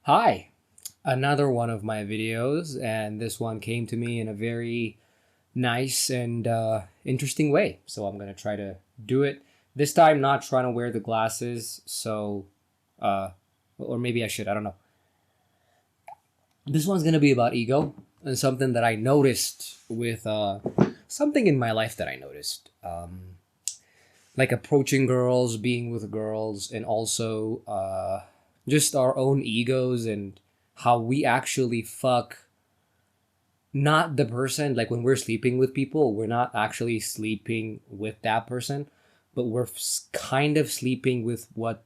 Hi, another one of my videos, and this one came to me in a very nice and interesting way. So I'm gonna try to do it this time, not trying to wear the glasses. Uh, or maybe I should. I don't know. This one's gonna be about ego and something that I noticed with something in my life that I noticed. Like approaching girls, being with girls, and also just our own egos and how we actually fuck not the person. Like when we're sleeping with people, we're not actually sleeping with that person, but we're kind of sleeping with what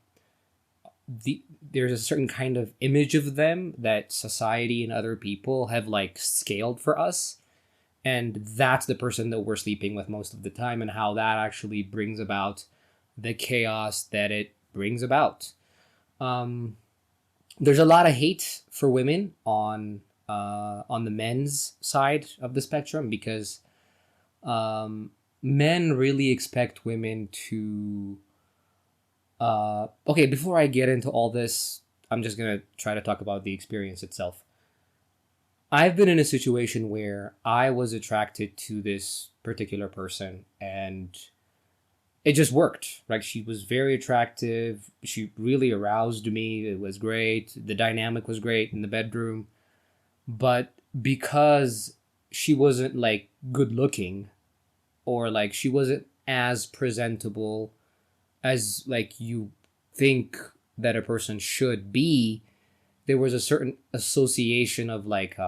there's a certain kind of image of them that society and other people have like scaled for us, and that's the person that we're sleeping with most of the time, and how that actually brings about the chaos that it brings about. um there's a lot of hate for women on the men's side of the spectrum, because um, men really expect women to. Okay, before I get into all this, I'm just gonna try to talk about the experience itself. I've been in a situation where I was attracted to this particular person, and it just worked. Like, she was very attractive. She really aroused me. It was great. The dynamic was great in the bedroom. But because she wasn't like good looking, or like she wasn't as presentable as like you think that a person should be, there was a certain association of like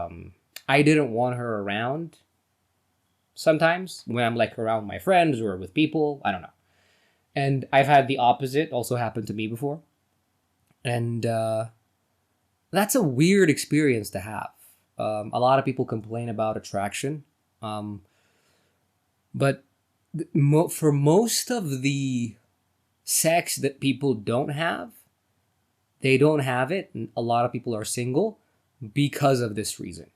I didn't want her around sometimes when I'm like around my friends or with people. I don't know. And I've had the opposite also happen to me before. And that's a weird experience to have. A lot of people complain about attraction, um, but for most of the sex that people don't have, they don't have it. And a lot of people are single because of this reason.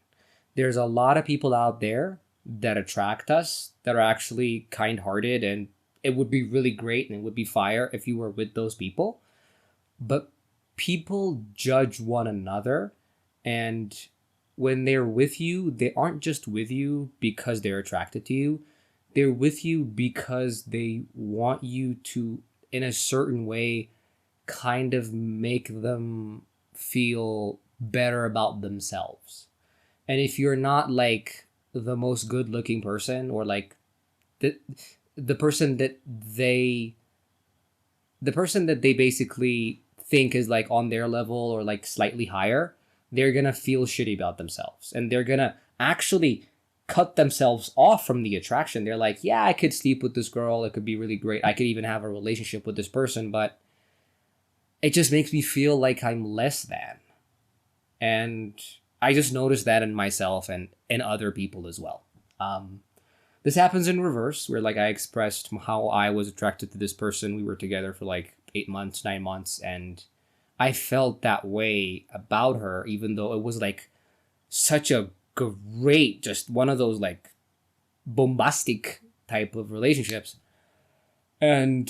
There's a lot of people out there that attract us that are actually kind hearted, and it would be really great and it would be fire if you were with those people. But people judge one another, and when they're with you, they aren't just with you because they're attracted to you. They're with you because they want you to, in a certain way, kind of make them feel better about themselves. And if you're not like the most good looking person, or like the the person that they the person that they basically think is like on their level or like slightly higher, they're gonna feel shitty about themselves, and they're gonna actually cut themselves off from the attraction. They're like, yeah, I could sleep with this girl, it could be really great, I could even have a relationship with this person, but it just makes me feel like I'm less than. And I just noticed that in myself and in other people as well. um this happens in reverse, where like I expressed how I was attracted to this person. We were together for like 8 months, 9 months, and I felt that way about her, even though it was like such a great, just one of those like bombastic type of relationships. And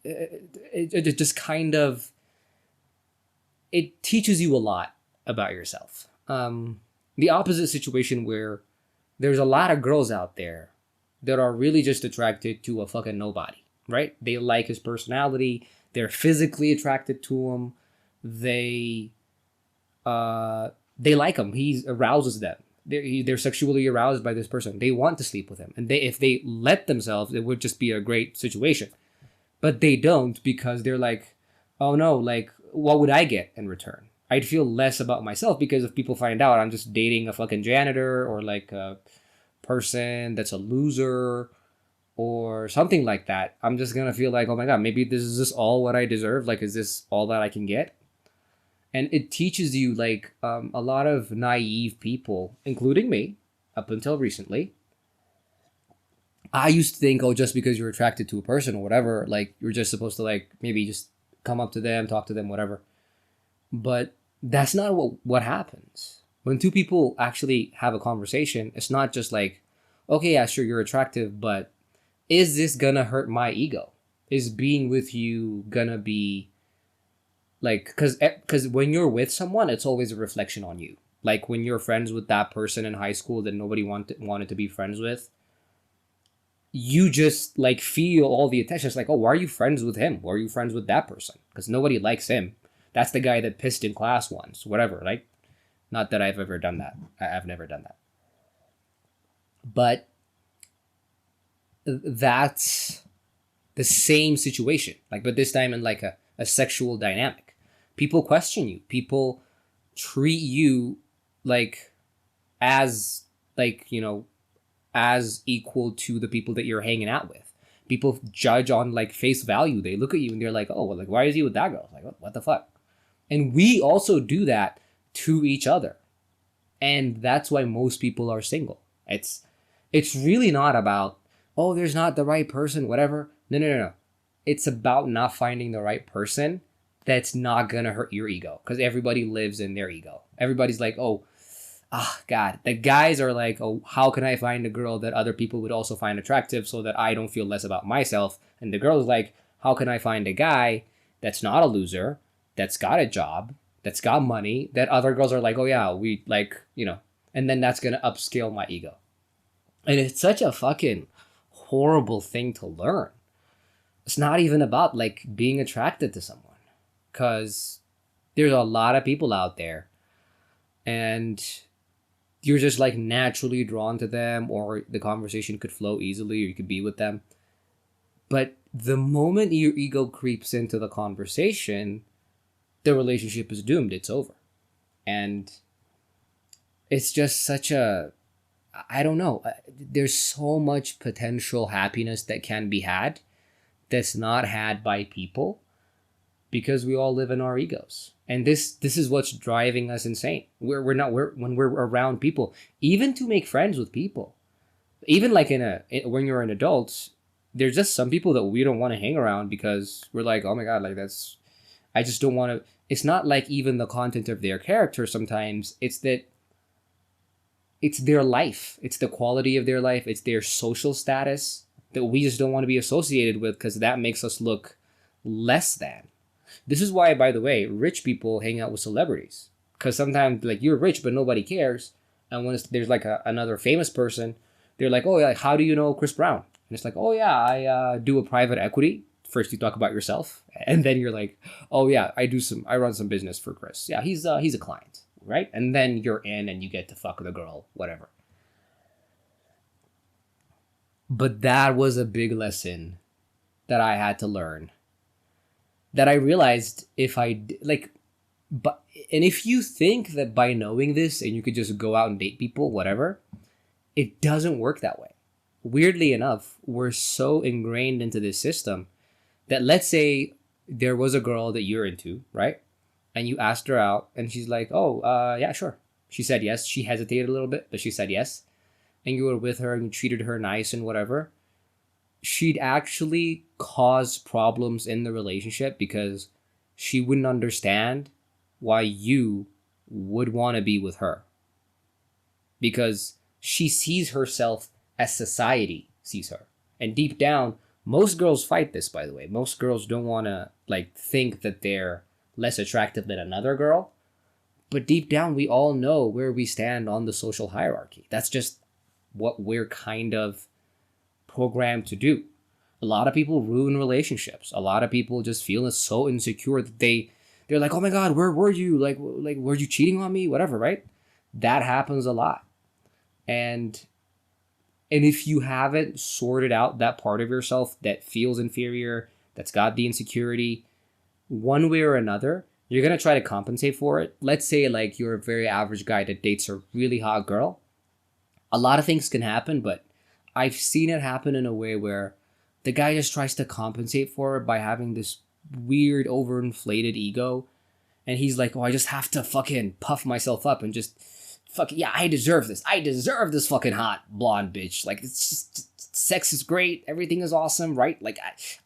it just kind of, it teaches you a lot about yourself. The opposite situation where there's a lot of girls out there that are really just attracted to a fucking nobody, right? They like his personality. They're physically attracted to him. They uh they like him. He arouses them. They're sexually aroused by this person. They want to sleep with him, and they, if they let themselves, it would just be a great situation. But they don't, because they're like, oh no, like what would I get in return? I'd feel less about myself, because if people find out I'm just dating a fucking janitor, or like a person that's a loser or something like that, I'm just gonna feel like, oh my god, maybe this is just all what I deserve. Like, is this all that I can get? And it teaches you like a lot of naive people, including me, up until recently. I used to think, oh, just because you're attracted to a person or whatever, like you're just supposed to like maybe just come up to them, talk to them, whatever. But that's not what happens. When two people actually have a conversation, it's not just like, okay, yeah, sure, you're attractive, but is this gonna hurt my ego? Is being with you gonna be Like, because when you're with someone, it's always a reflection on you. Like when you're friends with that person in high school that nobody wanted to be friends with, you just like feel all the attention. It's like, oh, why are you friends with him? Why are you friends with that person? Because nobody likes him. That's the guy that pissed in class once, whatever. Like, not that I've ever done that. I've never done that. But that's the same situation. Like, but this time in like a sexual dynamic. People question you. People treat you like as like, as equal to the people that you're hanging out with. People judge on like face value. They look at you and they're like, oh, well, like why is he with that girl? Like what the fuck? And we also do that to each other. And that's why most people are single. It's really not about, oh, there's not the right person, whatever. No. It's about not finding the right person that's not gonna hurt your ego. Because everybody lives in their ego. Everybody's like, oh, God. The guys are like, oh, how can I find a girl that other people would also find attractive so that I don't feel less about myself? And the girl's like, how can I find a guy that's not a loser, that's got a job, that's got money, that other girls are like, oh yeah, we like, and then that's gonna upscale my ego. And it's such a fucking horrible thing to learn. It's not even about like being attracted to someone, because there's a lot of people out there and you're just like naturally drawn to them, or the conversation could flow easily, or you could be with them. But the moment your ego creeps into the conversation, the relationship is doomed. It's over. And it's just such a, I don't know. There's so much potential happiness that can be had that's not had by people, because we all live in our egos. And this is what's driving us insane. We're when we're around people, even to make friends with people, even like when you're an adult, there's just some people that we don't want to hang around because we're like, oh my God, like I just don't want to. It's not like even the content of their character sometimes. It's that it's their life. It's the quality of their life. It's their social status that we just don't want to be associated with, because that makes us look less than. This is why, by the way, rich people hang out with celebrities. Because sometimes, like, you're rich, but nobody cares. And when there's, like, another famous person, they're like, oh, yeah, how do you know Chris Brown? And it's like, oh, yeah, I do a private equity. First, you talk about yourself. And then you're like, oh, yeah, I run some business for Chris. Yeah, he's a client, right? And then you're in and you get to fuck the girl, whatever. But that was a big lesson that I had to learn. That I realized if you think that by knowing this and you could just go out and date people, whatever, it doesn't work that way. Weirdly enough, we're so ingrained into this system that, let's say there was a girl that you're into, right? And you asked her out and she's like, oh, yeah, sure. She said yes. She hesitated a little bit, but she said yes. And you were with her and you treated her nice and whatever. She'd actually cause problems in the relationship, because she wouldn't understand why you would want to be with her. Because she sees herself as society sees her. And deep down, most girls fight this, by the way. Most girls don't want to think that they're less attractive than another girl. But deep down, we all know where we stand on the social hierarchy. That's just what we're kind of programmed to do. A lot of people ruin relationships. A lot of people just feel so insecure that they're like, oh my God, where were you? Like were you cheating on me? Whatever, right? That happens a lot. And if you haven't sorted out that part of yourself that feels inferior, that's got the insecurity, one way or another, you're going to try to compensate for it. Let's say like you're a very average guy that dates a really hot girl. A lot of things can happen, but I've seen it happen in a way where the guy just tries to compensate for it by having this weird overinflated ego. And he's like, oh, I just have to fucking puff myself up and just yeah, I deserve this. I deserve this fucking hot blonde bitch. Like, it's just, sex is great. Everything is awesome, right? Like,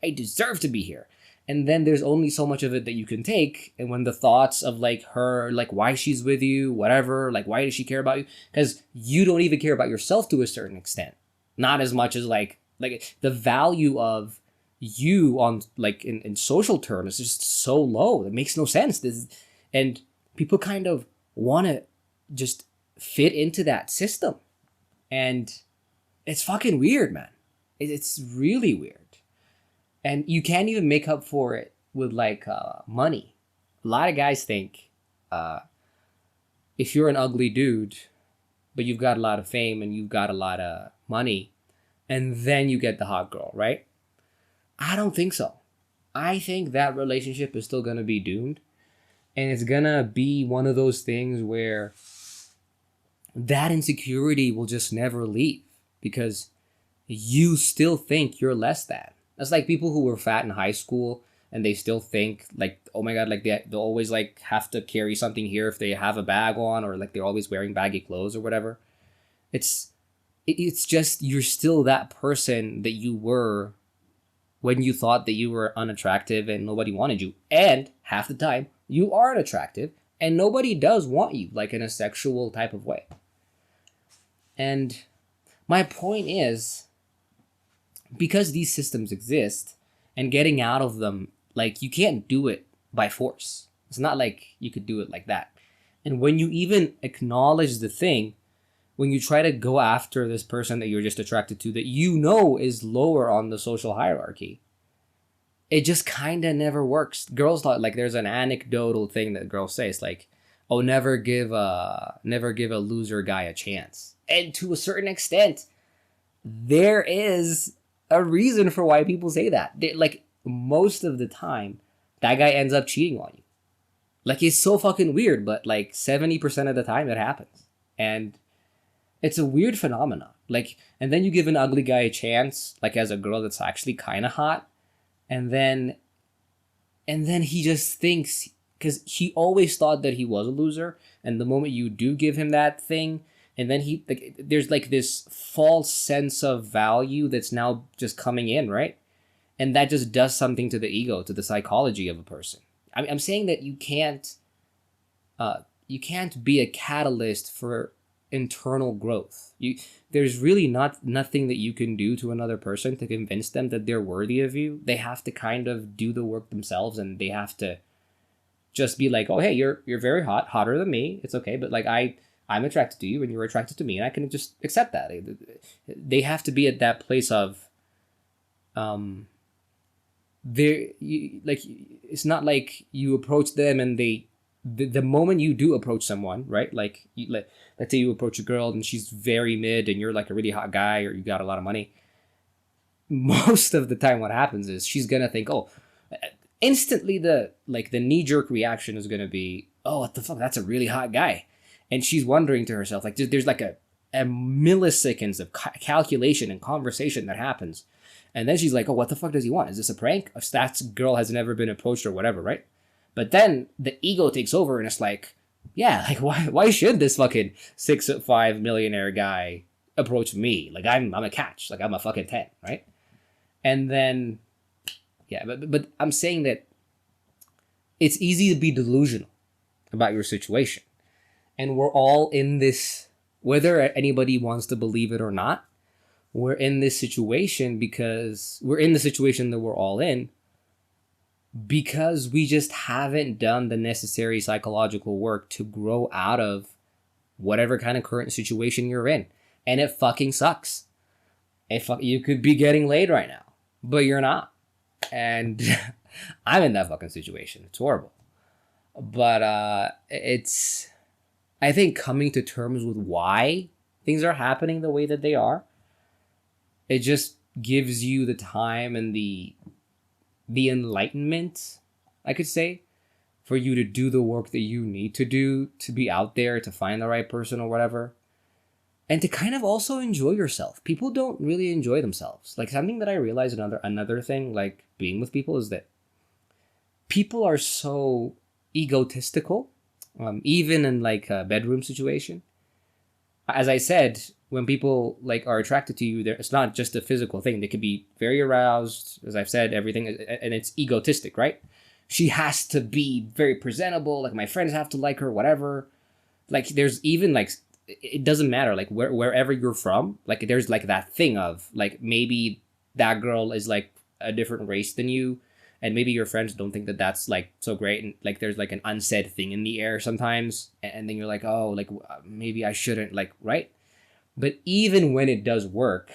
I deserve to be here. And then there's only so much of it that you can take. And when the thoughts of like her, like why she's with you, whatever, like why does she care about you? Because you don't even care about yourself to a certain extent. Not as much as like the value of you on like in social terms is just so low. It makes no sense. And people kind of want to just fit into that system. And it's fucking weird, man. It's really weird. And you can't even make up for it with like money. A lot of guys think uh, if you're an ugly dude, but you've got a lot of fame and you've got a lot of money, and then you get the hot girl, right? I don't think so. I think that relationship is still gonna be doomed, and it's gonna be one of those things where that insecurity will just never leave because you still think you're less than. That's like people who were fat in high school and they still think like, oh my god, like they'll always like have to carry something here if they have a bag on, or like they're always wearing baggy clothes or whatever. It's it's just you're still that person that you were when you thought that you were unattractive and nobody wanted you. And half the time you are unattractive and nobody does want you, like in a sexual type of way. And my point is, because these systems exist and getting out of them, like you can't do it by force. It's not like you could do it like that. And when you even acknowledge the thing, when you try to go after this person that you're just attracted to that you know is lower on the social hierarchy, it just kind of never works. Girls thought, like, there's an anecdotal thing that girls say, it's like, oh, never give a loser guy a chance. And to a certain extent, there is a reason for why people say that. Like, most of the time, that guy ends up cheating on you. Like, it's so fucking weird, but like 70% of the time it happens. And it's a weird phenomenon. Like, and then you give an ugly guy a chance, like as a girl that's actually kind of hot, and then he just thinks, because he always thought that he was a loser, and the moment you do give him that thing, and then he like there's like this false sense of value that's now just coming in, right? And that just does something to the ego, to the psychology of a person. I'm saying that you can't be a catalyst for internal growth. There's really nothing that you can do to another person to convince them that they're worthy of you. They have to kind of do the work themselves, and they have to just be like, oh hey, you're very hot, hotter than me. It's okay, but like I'm attracted to you and you're attracted to me, and I can just accept that. They have to be at that place of like, it's not like you approach them and the moment you do approach someone, right? Like, let's say you approach a girl and she's very mid and you're like a really hot guy or you got a lot of money. Most of the time what happens is she's gonna think, oh, instantly the knee-jerk reaction is gonna be, oh, what the fuck, that's a really hot guy. And she's wondering to herself, like, there's like a milliseconds of calculation and conversation that happens. And then she's like, oh, what the fuck does he want? Is this a prank? That girl has never been approached or whatever, right? But then the ego takes over and it's like, yeah, like why should this fucking 6'5" millionaire guy approach me? Like I'm a catch. Like I'm a fucking 10, right? And then, yeah, but I'm saying that it's easy to be delusional about your situation. And we're all in this, whether anybody wants to believe it or not, we're in this situation because we're in the situation that we're all in because we just haven't done the necessary psychological work to grow out of whatever kind of current situation you're in. And it fucking sucks. You could be getting laid right now, but you're not. And I'm in that fucking situation. It's horrible. But I think coming to terms with why things are happening the way that they are, it just gives you the time and the enlightenment, I could say, for you to do the work that you need to do to be out there, to find the right person or whatever. And to kind of also enjoy yourself. People don't really enjoy themselves. Like, something that I realized, another thing, like being with people, is that people are so egotistical, even in like a bedroom situation. As I said, when people like are attracted to you, it's not just a physical thing. They could be very aroused, as I've said, everything, and it's egotistic, right? She has to be very presentable. Like my friends have to like her, whatever. Like there's even like, it doesn't matter. Like wherever you're from, like there's like that thing of like maybe that girl is like a different race than you, and maybe your friends don't think that that's like so great, and like there's like an unsaid thing in the air sometimes, and then you're like, oh, like maybe I shouldn't, like, right? But even when it does work,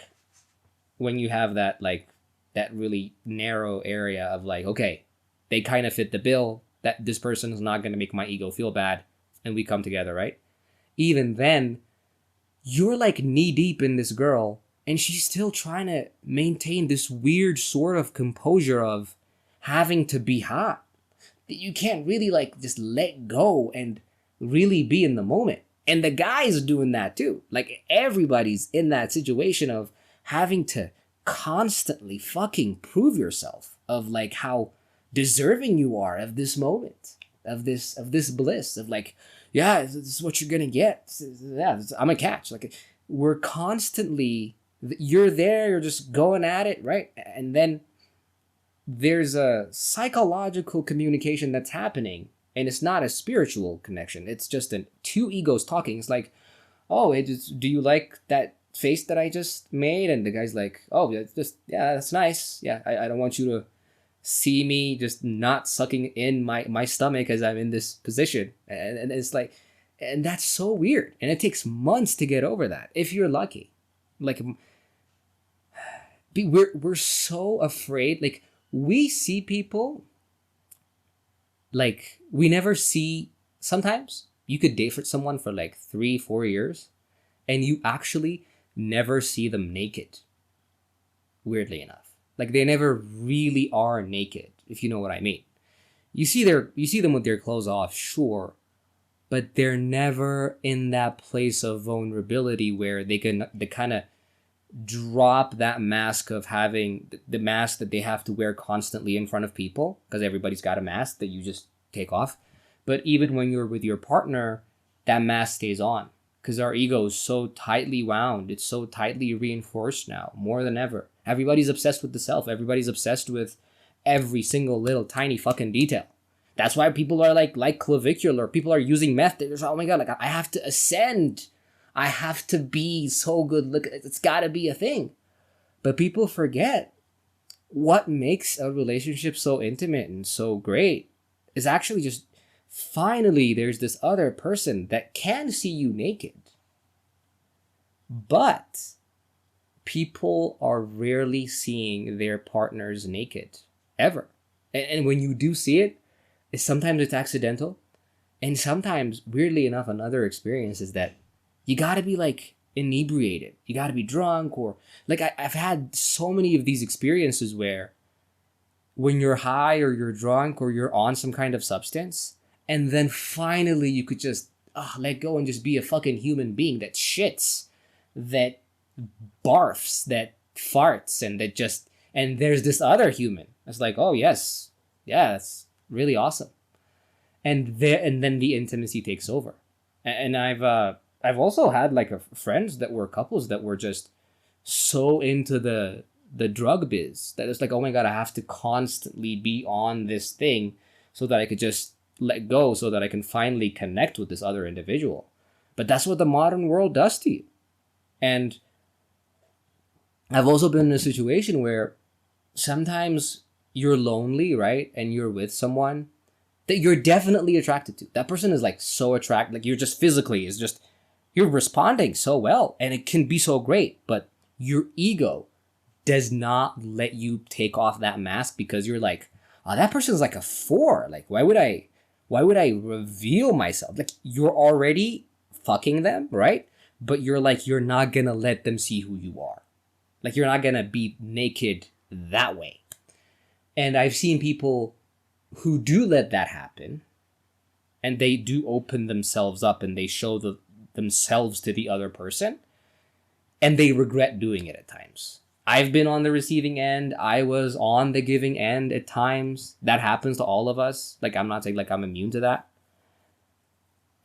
when you have that like that really narrow area of like, okay, they kind of fit the bill, that this person is not going to make my ego feel bad, and we come together, right? Even then, you're like knee deep in this girl, and she's still trying to maintain this weird sort of composure of having to be hot. That you can't really like just let go and really be in the moment. And the guy's doing that too. Like everybody's in that situation of having to constantly fucking prove yourself of like how deserving you are of this moment, of this bliss, of like, yeah, this is what you're gonna get. Yeah, I'm a catch. Like we're constantly, you're there, you're just going at it, right? And then there's a psychological communication that's happening, and it's not a spiritual connection. It's just two egos talking. It's like, oh, do you like that face that I just made? And the guy's like, oh, it's just, yeah, that's nice. Yeah, I don't want you to see me just not sucking in my stomach as I'm in this position. And it's like, and that's so weird. And it takes months to get over that if you're lucky. Like, we're so afraid. Like, we see people, like, we never see, sometimes you could date for someone for like 3-4 years and you actually never see them naked, weirdly enough. Like they never really are naked, if you know what I mean. You see them with their clothes off, sure, but they're never in that place of vulnerability where they kind of drop that mask of having the mask that they have to wear constantly in front of people, because everybody's got a mask that you just take off. But even when you're with your partner, that mask stays on because our ego is so tightly wound. It's so tightly reinforced now, more than ever. Everybody's obsessed with the self. Everybody's obsessed with every single little tiny fucking detail. That's why people are like clavicular. People are using meth. They're just, oh my god, like I have to ascend. I have to be so good. Look, it's got to be a thing. But people forget what makes a relationship so intimate and so great is actually just finally there's this other person that can see you naked. But people are rarely seeing their partners naked, ever. And when you do see it, sometimes it's accidental. And sometimes, weirdly enough, another experience is that you gotta be like inebriated. You gotta be drunk, or like I've had so many of these experiences where when you're high or you're drunk or you're on some kind of substance, and then finally you could just let go and just be a fucking human being that shits, that barfs, that farts, and that just, and there's this other human. It's like, oh yes, yeah, that's really awesome. And then the intimacy takes over. And I've also had like friends that were couples that were just so into the drug biz that it's like, oh my god, I have to constantly be on this thing so that I could just let go, so that I can finally connect with this other individual. But that's what the modern world does to you. And I've also been in a situation where sometimes you're lonely, right? And you're with someone that you're definitely attracted to. That person is like so attractive, like you're just physically, is just, you're responding so well and it can be so great, but your ego does not let you take off that mask because you're like, oh, that person's like a 4. Like, why would I reveal myself? Like, you're already fucking them, right? But you're like, you're not gonna let them see who you are. Like, you're not gonna be naked that way. And I've seen people who do let that happen, and they do open themselves up and they show themselves to the other person, and they regret doing it at times. I've been on the receiving end. I was on the giving end at times. That happens to all of us. Like, I'm not saying like I'm immune to that.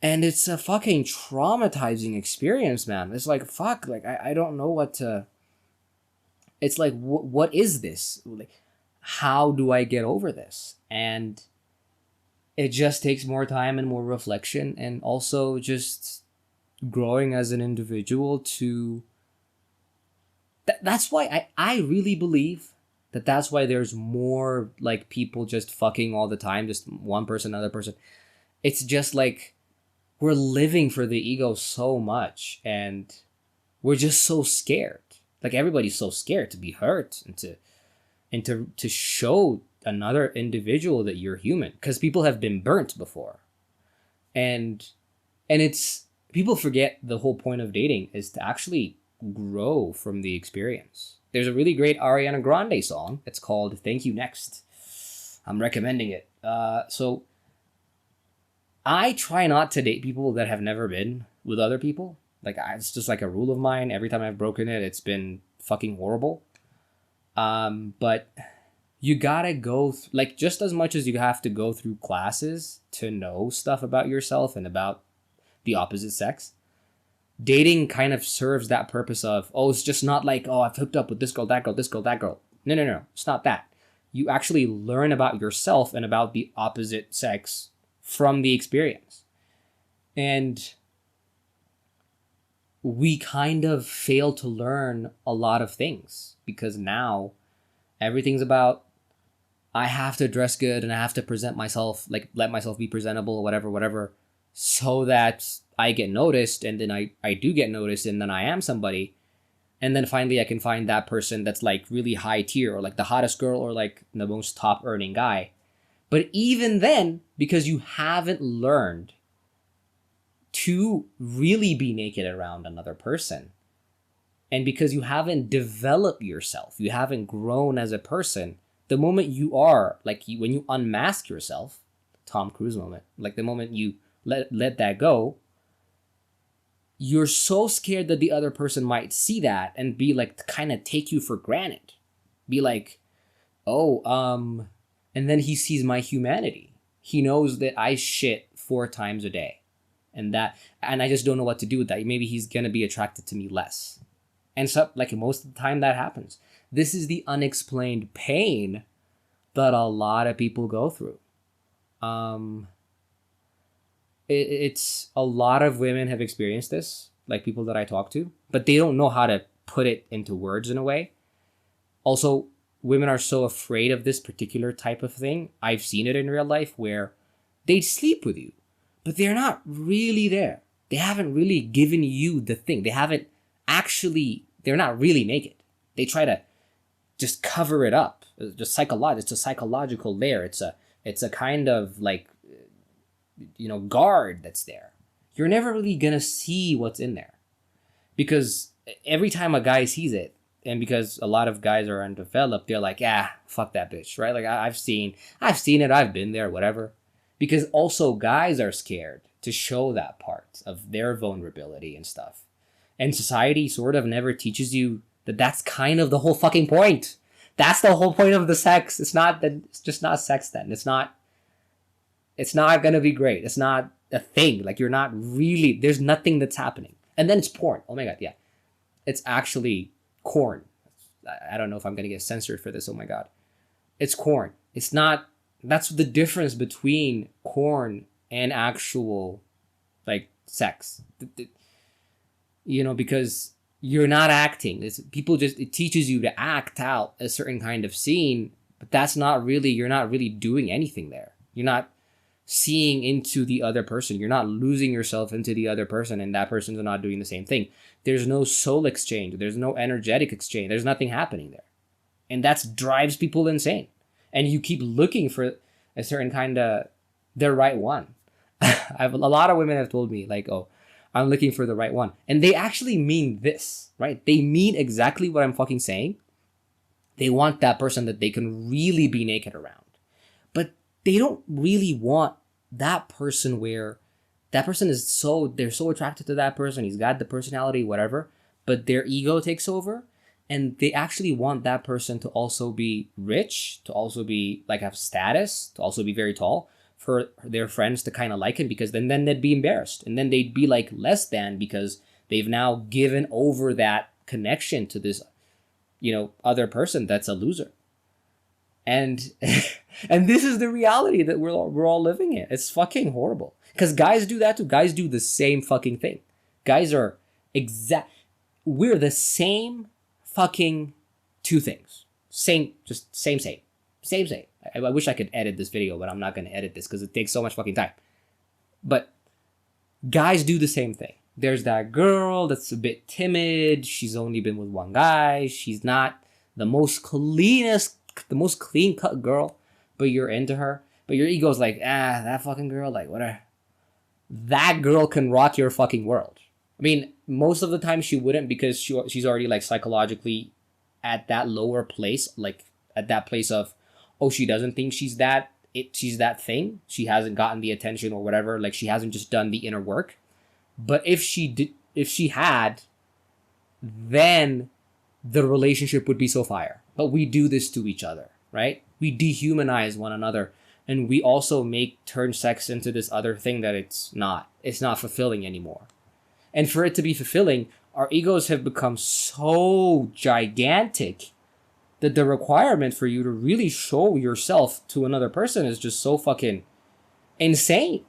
And it's a fucking traumatizing experience, man. It's like, fuck, like, I don't know what to... It's like, what is this? Like, how do I get over this? And it just takes more time and more reflection, and also just growing as an individual to... That's why I really believe That's why there's more like people just fucking all the time, just one person, another person. It's just like we're living for the ego so much, and we're just so scared. Like everybody's so scared to be hurt and to show another individual that you're human, because people have been burnt before. And it's, people forget the whole point of dating is to actually grow from the experience. There's a really great Ariana Grande song. It's called "Thank You Next." I'm recommending it. So I try not to date people that have never been with other people. Like it's just like a rule of mine. Every time I've broken it, it's been fucking horrible. But you gotta go like just as much as you have to go through classes to know stuff about yourself and about the opposite sex. Dating kind of serves that purpose of, oh, it's just not like, oh, I've hooked up with this girl, that girl, this girl, that girl. No. It's not that. You actually learn about yourself and about the opposite sex from the experience. And we kind of fail to learn a lot of things because now everything's about, I have to dress good and I have to present myself, like let myself be presentable, whatever, so that I get noticed, and then I do get noticed, and then I am somebody. And then finally I can find that person that's like really high tier, or like the hottest girl, or like the most top earning guy. But even then, because you haven't learned to really be naked around another person, and because you haven't developed yourself, you haven't grown as a person, the moment you are, like when you unmask yourself, Tom Cruise moment, like the moment you let that go, you're so scared that the other person might see that and be like, kind of take you for granted. Be like, oh, and then he sees my humanity. He knows that I shit 4 times a day. And I just don't know what to do with that. Maybe he's going to be attracted to me less. And so, like, most of the time that happens. This is the unexplained pain that a lot of people go through. It's a lot of women have experienced this, like people that I talk to, but they don't know how to put it into words in a way. Also, women are so afraid of this particular type of thing. I've seen it in real life where they sleep with you, but they're not really there. They haven't really given you the thing. They're not really naked. They try to just cover it up. It's a psychological layer. It's a kind of like, guard that's there. You're never really gonna see what's in there, because every time a guy sees it, and because a lot of guys are undeveloped, they're like, fuck that bitch, right? Like I've seen it, I've been there, whatever. Because also guys are scared to show that part of their vulnerability and stuff, and society sort of never teaches you that that's kind of the whole fucking point. That's the whole point of the sex. It's just not sex then. It's not gonna be great. It's not a thing. Like you're not really, there's nothing that's happening. And then it's porn. Oh my God, yeah. It's actually corn. I don't know if I'm gonna get censored for this. Oh my God. It's corn. It's not, that's the difference between corn and actual like sex. Because you're not acting. It teaches you to act out a certain kind of scene, but you're not really doing anything there. You're not seeing into the other person. You're not losing yourself into the other person, and that person's not doing the same thing. There's no soul exchange. There's no energetic exchange. There's nothing happening there. And that drives people insane. And you keep looking for a certain kind of, the right one. A lot of women have told me like, oh, I'm looking for the right one. And they actually mean this, right? They mean exactly what I'm fucking saying. They want that person that they can really be naked around. But they don't really want that person where that person they're so attracted to that person. He's got the personality, whatever, but their ego takes over. And they actually want that person to also be rich, to also be like have status, to also be very tall, for their friends to kind of like him, because then they'd be embarrassed. And then they'd be like less than, because they've now given over that connection to this, other person that's a loser. And and this is the reality that we're all living in. It's fucking horrible. Because guys do that too. Guys do the same fucking thing. Guys are we're the same fucking two things. Same, just same. Same. I wish I could edit this video, but I'm not going to edit this because it takes so much fucking time. But guys do the same thing. There's that girl that's a bit timid. She's only been with one guy. She's not the most clean cut girl, but you're into her. But your ego's like, that fucking girl, like, whatever. That girl can rock your fucking world. I mean, most of the time she wouldn't, because she's already like psychologically at that lower place, like at that place of, oh, she doesn't think she's that thing. She hasn't gotten the attention or whatever. Like, she hasn't just done the inner work. But if she had, then the relationship would be so fire. But we do this to each other, right? We dehumanize one another, and we also turn sex into this other thing that it's not. It's not fulfilling anymore. And for it to be fulfilling, our egos have become so gigantic that the requirement for you to really show yourself to another person is just so fucking insane.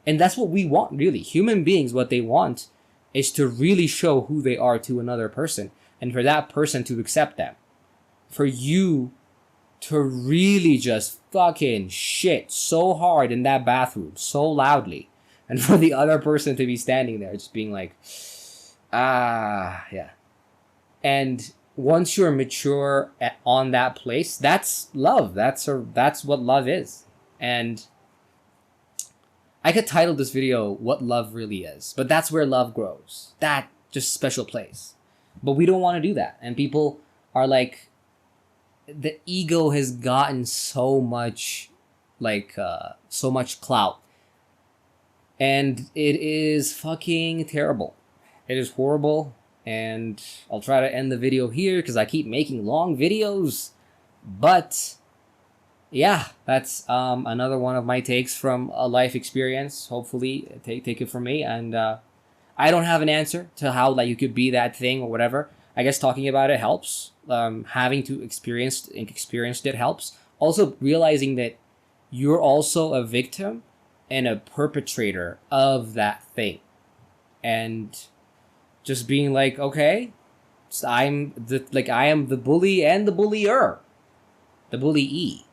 And that's what we want, really. Human beings, what they want is to really show who they are to another person, and for that person to accept them. For you to really just fucking shit so hard in that bathroom, so loudly, and for the other person to be standing there just being like, yeah. And once you're mature on that place, that's love. That's what love is. And I could title this video "What Love Really Is," but that's where love grows. That just special place. But we don't want to do that. And people are like, the ego has gotten so much, so much clout. And it is fucking terrible. It is horrible. And I'll try to end the video here because I keep making long videos. But yeah, that's another one of my takes from a life experience. Hopefully, take it from me. And I don't have an answer to how you could be that thing or whatever. I guess talking about it helps. Having to experienced it helps. Also realizing that you're also a victim and a perpetrator of that thing, and just being like, okay, I am the bully and the bullier, the bullyee,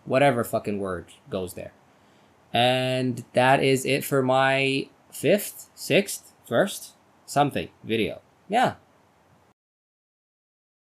whatever fucking word goes there. And that is it for my 5th, 6th, 1st something video. Yeah.